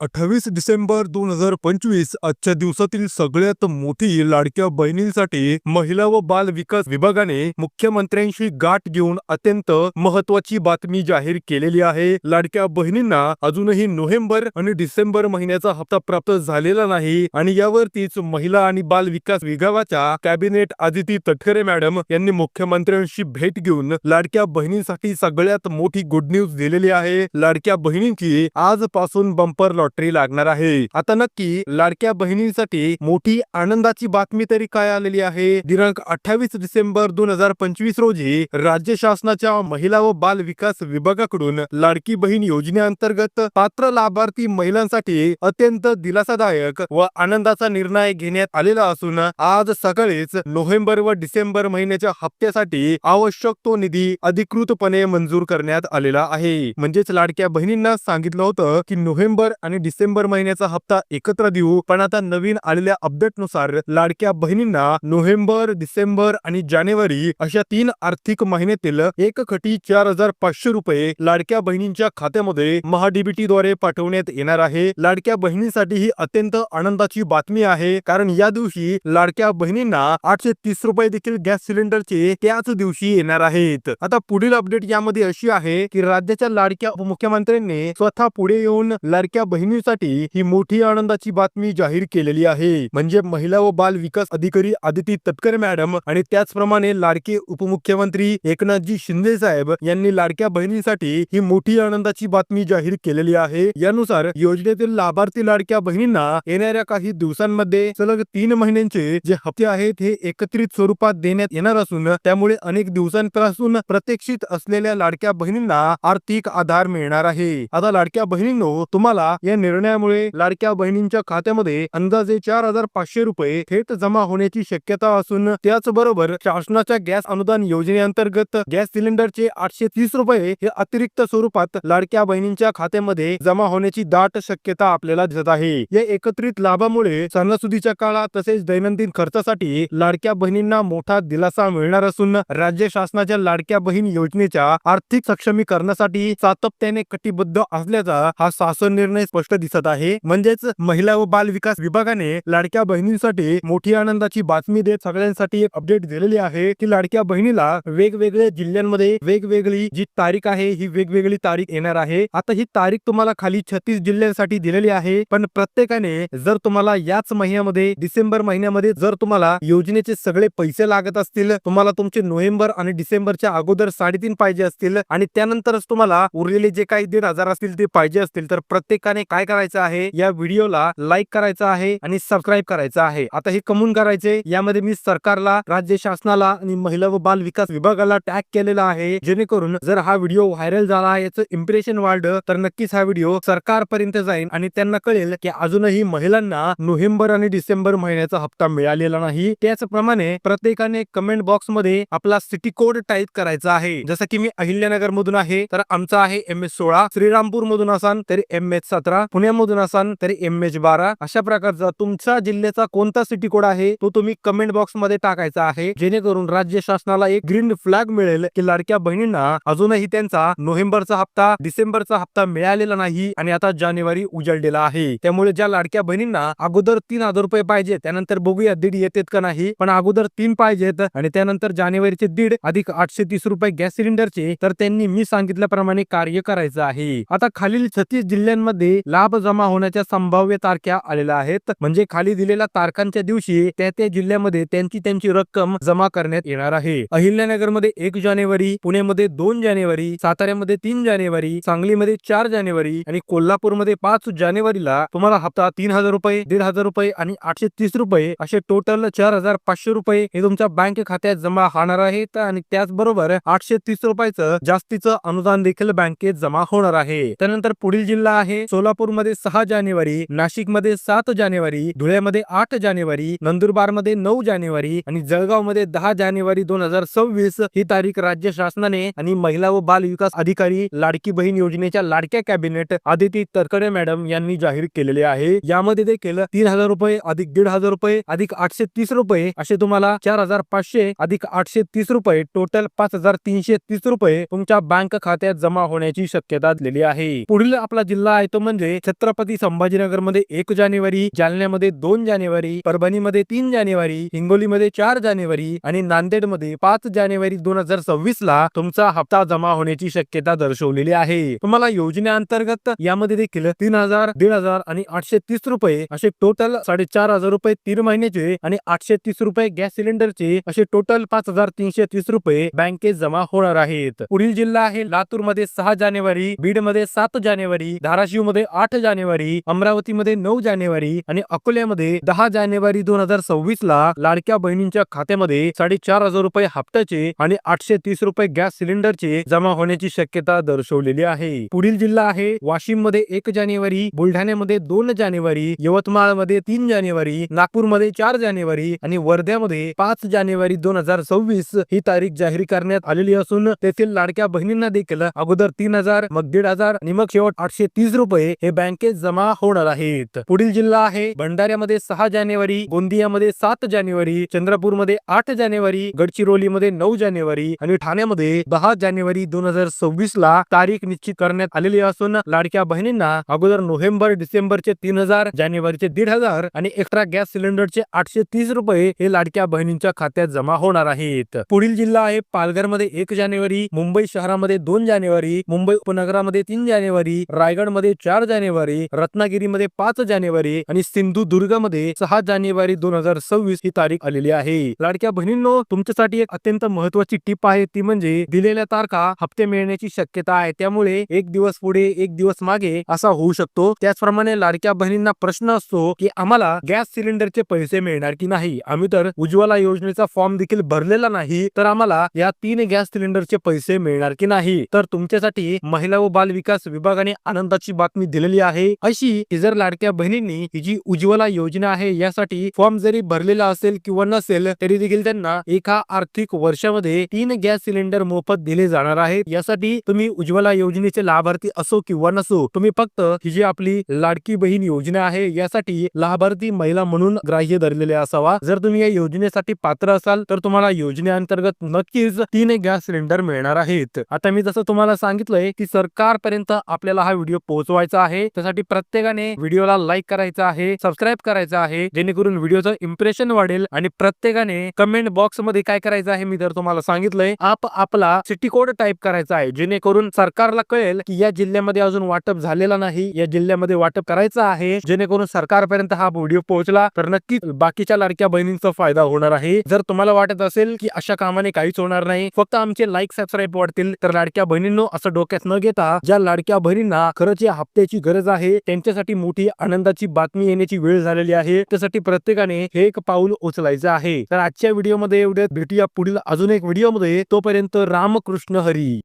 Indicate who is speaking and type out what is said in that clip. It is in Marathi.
Speaker 1: 28 डिसेंबर 2025 आजच्या दिवसातील सगळ्यात मोठी लाडक्या बहिणींसाठी महिला व बाल विकास विभागाने मुख्यमंत्र्यांशी गाठ घेऊन अत्यंत महत्वाची बातमी जाहीर केलेली आहे। लाडक्या बहिणींना अजूनही नोव्हेंबर आणि डिसेंबर महिन्याचा हप्ता प्राप्त झालेला नाही आणि यावरतीच महिला आणि बाल विकास विभागाच्या कॅबिनेट आदिती तटकरे मॅडम यांनी मुख्यमंत्र्यांशी भेट घेऊन लाडक्या बहिणींसाठी सगळ्यात मोठी गुड न्यूज दिलेली आहे। लाडक्या बहिणींची आजपासून बंपर लॉटरी लागणार आहे। आता नक्की लाडक्या बहिणींसाठी मोठी आनंदाची बातमी तरी काय आलेली आहे? दिनांक 28 डिसेंबर 2025 रोजी राज्य शासनाच्या महिला व बाल विकास विभागाकडून लाडकी बहीण योजनेअंतर्गत पात्र लाभार्थी महिलांसाठी अत्यंत दिलासादायक व आनंदाचा निर्णय घेण्यात आलेला असून आज सकाळीच नोव्हेंबर व डिसेंबर महिन्याच्या हप्त्यासाठी आवश्यक तो निधी अधिकृतपणे मंजूर करण्यात आलेला आहे। म्हणजेच लाडक्या बहिणींना सांगितलं होतं की नोव्हेंबर आणि डिसेंबर महिन्याचा हप्ता एकत्र देऊ, पण आता नवीन आलेल्या अपडेट नुसार लाडक्या बहिणींना नोव्हेंबर, डिसेंबर आणि जानेवारी अशा 3 आर्थिक महिन्यातील एकखटी 4500 रुपये लाडक्या बहिणींच्या खात्यामध्ये महाडीबीटी द्वारे पाठवण्यात येणार आहे। लाडक्या बहिणींसाठी ही अत्यंत आनंदाची बातमी आहे, कारण या दिवशी लाडक्या बहिणींना 830 रुपये देखील गॅस सिलेंडरचे त्याच दिवशी येणार आहेत। आता पुढील अपडेट यामध्ये अशी आहे की राज्याच्या लाडक्या उपमुख्यमंत्र्यांनी स्वतः पुढे येऊन लाडक्या बहिणींसाठी ही मोठी आनंदाची बातमी जाहीर केलेली आहे। म्हणजे महिला व बाल विकास अधिकारी आदिती तटकरे मॅडम आणि त्याचप्रमाणे लाडके उपमुख्यमंत्री एकनाथजी शिंदे साहेब यांनी लाडक्या बहिणींसाठी ही मोठी आनंदाची बातमी जाहीर केलेली आहे। यानुसार योजनेतील लाभार्थी लाडक्या बहिणींना येणाऱ्या काही दिवसांमध्ये सलग 3 महिन्यांचे जे हप्ते आहेत हे एकत्रित स्वरूपात देण्यात येणार असून त्यामुळे अनेक दिवसांपासून प्रतीक्षित असलेल्या लाडक्या बहिणींना आर्थिक आधार मिळणार आहे। आता लाडक्या बहिणींनो, तुम्हाला या निर्णयामुळे लाडक्या बहिणींच्या खात्यामध्ये अंदाजे 4500 रुपये थेट जमा होण्याची शक्यता असून त्याचबरोबर शासनाच्या गॅस अनुदान योजनेअंतर्गत गॅस सिलेंडरचे 830 रुपये हे अतिरिक्त स्वरूपात लाडक्या बहिणींच्या खात्यामध्ये जमा होण्याची दाट शक्यता आपल्याला दिसत आहे। या एकत्रित लाभामुळे सणासुदीच्या काळात तसेच दैनंदिन खर्चासाठी लाडक्या बहिणींना मोठा दिलासा मिळणार असून राज्य शासनाच्या लाडक्या बहीण योजनेच्या आर्थिक सक्षमीकरणासाठी सातत्याने कटिबद्ध असल्याचा हा शासन निर्णय स्पष्ट दिसत आहे। म्हणजेच महिला व बाल विकास विभागाने लाडक्या बहिणींसाठी मोठी आनंदाची बातमी देत सगळ्यांसाठी एक अपडेट दिलेली आहे की लाडक्या बहिणीला वेगवेगळ्या जिल्ह्यांमध्ये वेगवेगळी जी तारीख आहे ही वेगवेगळी तारीख येणार आहे। आता ही तारीख तुम्हाला खाली 36 जिल्ह्यांसाठी दिलेली आहे, पण प्रत्येकाने जर तुम्हाला याच महिन्यामध्ये डिसेंबर महिन्यामध्ये जर तुम्हाला योजनेचे सगळे पैसे लागत असतील, तुम्हाला तुमचे नोव्हेंबर आणि डिसेंबरच्या अगोदर 3.5 पाहिजे असतील आणि त्यानंतरच तुम्हाला उरलेले जे काही 1500 असतील ते पाहिजे असतील, तर प्रत्येकाने काय करायचं आहे, या व्हिडिओला लाईक करायचं आहे आणि सबस्क्राईब करायचं आहे। आता हे कमून करायचे, यामध्ये मी सरकारला, राज्य शासनाला आणि महिला व बाल विकास विभागाला टॅग केलेला आहे, जेणेकरून जर हा व्हिडिओ व्हायरल झाला, याचं इम्प्रेशन वाढलं, तर नक्कीच हा व्हिडिओ सरकारपर्यंत जाईल आणि त्यांना कळेल की अजूनही महिलांना नोव्हेंबर आणि डिसेंबर महिन्याचा हप्ता मिळालेला नाही। त्याचप्रमाणे प्रत्येकाने कमेंट बॉक्स मध्ये आपला सिटी कोड टाईप करायचा आहे। जसं की मी अहिल्यानगर मधून आहे तर आमचा आहे MS16, श्रीरामपूर मधून असाल तरी MH17, पुण्यामधून असाल तरी MH12, अशा प्रकारचा तुमच्या जिल्ह्याचा कोणता सिटी कोड आहे तो तुम्ही कमेंट बॉक्स मध्ये टाकायचा आहे, जेणेकरून राज्य शासनाला एक ग्रीन फ्लॅग मिळेल की लाडक्या बहिणींना अजूनही त्यांचा नोव्हेंबरचा हप्ता, डिसेंबरचा हप्ता मिळालेला नाही आणि आता जानेवारी उजळलेला आहे। त्यामुळे ज्या लाडक्या बहिणींना अगोदर 3000 रुपये पाहिजे, त्यानंतर बघूया 1.5 येतात का नाही, पण अगोदर 3 पाहिजेत आणि त्यानंतर जानेवारीचे 1.5 अधिक 830 रुपये गॅस सिलेंडरचे, तर त्यांनी मी सांगितल्याप्रमाणे कार्य करायचं आहे। आता खालील 36 जिल्ह्यांमध्ये लाभ जमा होण्याच्या संभाव्य तारखा आलेल्या आहेत। म्हणजे खाली दिलेल्या तारखांच्या दिवशी त्या जिल्ह्यामध्ये त्यांची रक्कम जमा करण्यात येणार आहे। अहिल्यानगरमध्ये 1 जानेवारी, पुण्यामध्ये 2 जानेवारी, साताऱ्यामध्ये 3 जानेवारी, सांगलीमध्ये 4 जानेवारी आणि कोल्हापूरमध्ये 5 जानेवारीला तुम्हाला हप्ता 3000 रुपये, 1500 रुपये आणि 830 रुपये असे टोटल 4500 रुपये हे तुमच्या बँक खात्यात जमा होणार आहेत आणि त्याचबरोबर 830 रुपयाचं जास्तीचं अनुदान देखील बँकेत जमा होणार आहे। त्यानंतर पुढील जिल्हा आहे सोलापूरमध्ये 6 जानेवारी, नाशिकमध्ये 7 जानेवारी, धुळ्यामध्ये 8 जानेवारी, नंदुरबारमध्ये 9 जानेवारी आणि जळगावमध्ये 10 जानेवारी 2026 ही तारीख राज्य शासनाने आणि महिला व बाल विकास अधिकारी लाडकी बहीण योजनेच्या लाडक्या कॅबिनेट आदिती तटकरे मॅडम यांनी जाहीर केलेले आहे। यामध्ये देखील 3000 रुपये अधिक 1500 रुपये अधिक 830 रुपये असे तुम्हाला 4500 अधिक 830 रुपये टोटल 5330 रुपये तुमच्या बँक खात्यात जमा होण्याची शक्यता दिलेली आहे। पुढील आपला जिल्हा आहे तो म्हणजे मध्ये छत्रपती संभाजीनगरमध्ये 1 जानेवारी, जालन्यामध्ये 2 जानेवारी, परभणीमध्ये 3 जानेवारी, हिंगोलीमध्ये 4 जानेवारी आणि नांदेडमध्ये 5 जानेवारी 2026 ला तुमचा हप्ता जमा होण्याची शक्यता दर्शवलेली आहे. तुम्हाला योजनेअंतर्गत यामध्ये देखील 3000, 1500 आणि 830 रुपये असे टोटल 4500 रुपये 3 महिन्याचे आणि 830 रुपये गॅस सिलेंडरचे असे टोटल 5330 रुपये बँकेत जमा होणार आहेत. पुढील जिल्हा आहे लातूर मध्ये 6 जानेवारी, बीड मध्ये 7 जानेवारी, धाराशिव मध्ये 8 जानेवारी, अमरावती मध्ये 9 जानेवारी आणि अकोल्यामध्ये 10 जानेवारी 2026 ला लाडक्या बहिणींच्या खात्यामध्ये 4500 रुपये हप्त्याचे आणि 830 रुपये गॅस सिलेंडरचे जमा होण्याची शक्यता दर्शवलेली आहे. पुढील जिल्हा आहे वाशिम मध्ये 1 जानेवारी, बुलढाण्यामध्ये 2 जानेवारी, यवतमाळ मध्ये 3 जानेवारी, नागपूर मध्ये 4 जानेवारी आणि वर्ध्यामध्ये 5 जानेवारी 2026 ही तारीख जाहीर करण्यात आलेली असून तेथील लाडक्या बहिणींना देखील अगोदर 3000, मग 1500 आणि मग शेवट 830 रुपये हे बँकेत जमा होणार आहेत. पुढील जिल्हा आहे भंडाऱ्यामध्ये 6 जानेवारी, गोंदियामध्ये 7 जानेवारी, चंद्रपूरमध्ये 8 जानेवारी, गडचिरोलीमध्ये 9 जानेवारी आणि ठाण्यामध्ये 10 जानेवारी 2026 ला तारीख निश्चित करण्यात आलेली असून लाडक्या बहिणींना अगोदर नोव्हेंबर डिसेंबरचे 3000, जानेवारीचे 1500 आणि एक्स्ट्रा गॅस सिलेंडरचे 830 रुपये हे लाडक्या बहिणींच्या खात्यात जमा होणार आहेत. पुढील जिल्हा आहे पालघरमध्ये 1 जानेवारी, मुंबई शहरामध्ये 2 जानेवारी, मुंबई उपनगरामध्ये 3 जानेवारी, रायगडमध्ये 4 जानेवारी, रत्नागिरीमध्ये 5 जानेवारी आणि सिंधुदुर्गमध्ये 6 जानेवारी 2026 ही तारीख आलेली आहे. लाडक्या बहिणींनो, तुमच्यासाठी एक अत्यंत महत्त्वाची टिप आहे, ती म्हणजे दिलेल्या तारखा हप्ते मिळण्याची शक्यता आहे. त्यामुळे एक दिवस पुढे एक दिवस मागे असा होऊ शकतो. त्याचप्रमाणे लाडक्या बहिणींना प्रश्न असतो की आम्हाला गॅस सिलेंडरचे पैसे मिळणार की नाही, आम्ही तर उज्ज्वला योजनेचा फॉर्म देखील भरलेला नाही, तर आम्हाला या 3 गॅस सिलेंडरचे पैसे मिळणार की नाही. तर तुमच्यासाठी महिला व बाल विकास विभागाने आनंदाची बातमी दिलेली आहे, अशी की जर लाडक्या बहिणींनी ही जी उज्ज्वला योजना आहे यासाठी फॉर्म जरी भरलेला असेल किंवा नसेल तरी देखील त्यांना एका आर्थिक वर्षामध्ये 3 गॅस सिलेंडर मोफत दिले जाणार आहेत. यासाठी तुम्ही उज्ज्वला योजनेचे लाभार्थी असो किंवा नसो, तुम्ही फक्त ही जी आपली लाडकी बहीण योजना आहे यासाठी लाभार्थी महिला म्हणून ग्राह्य धरलेले असावा. जर तुम्ही या योजनेसाठी पात्र असाल तर तुम्हाला योजनेअंतर्गत नक्कीच 3 गॅस सिलेंडर मिळणार आहेत. आता मी जसं तुम्हाला सांगितलंय की सरकारपर्यंत आपल्याला हा व्हिडिओ पोहोचवायचा आहे, त्यासाठी प्रत्येकाने व्हिडिओला लाईक करायचा आहे, सबस्क्राईब करायचा आहे, जेणेकरून व्हिडिओचं इम्प्रेशन वाढेल. आणि प्रत्येकाने कमेंट बॉक्स मध्ये काय करायचं आहे मी तर तुम्हाला सांगितलंय, आपला सिटी कोड टाईप करायचा आहे, जेणेकरून सरकारला कळेल की या जिल्ह्यामध्ये अजून वाटप झालेला नाही, या जिल्ह्यामध्ये वाटप करायचं आहे, जेणेकरून सरकारपर्यंत हा व्हिडिओ पोहोचला तर नक्कीच बाकीच्या लाडक्या बहिणींचा फायदा होणार आहे. जर तुम्हाला वाटत असेल की अशा कामाने काहीच होणार नाही, फक्त आमचे लाईक सबस्क्राईब वाढतील, तर लाडक्या बहिणींनो असं डोक्यात न घेता ज्या लाडक्या बहिणींना खरंच या हप्त्याची गरज आहे त्यांच्यासाठी मोठी आनंदाची बातमी येण्याची वेळ झालेली आहे. त्यासाठी प्रत्येकाने हे एक पाऊल उचलायचं आहे. तर आजच्या व्हिडिओमध्ये एवढे, भेटूया पुढील अजून एक व्हिडिओमध्ये. तोपर्यंत रामकृष्ण हरी.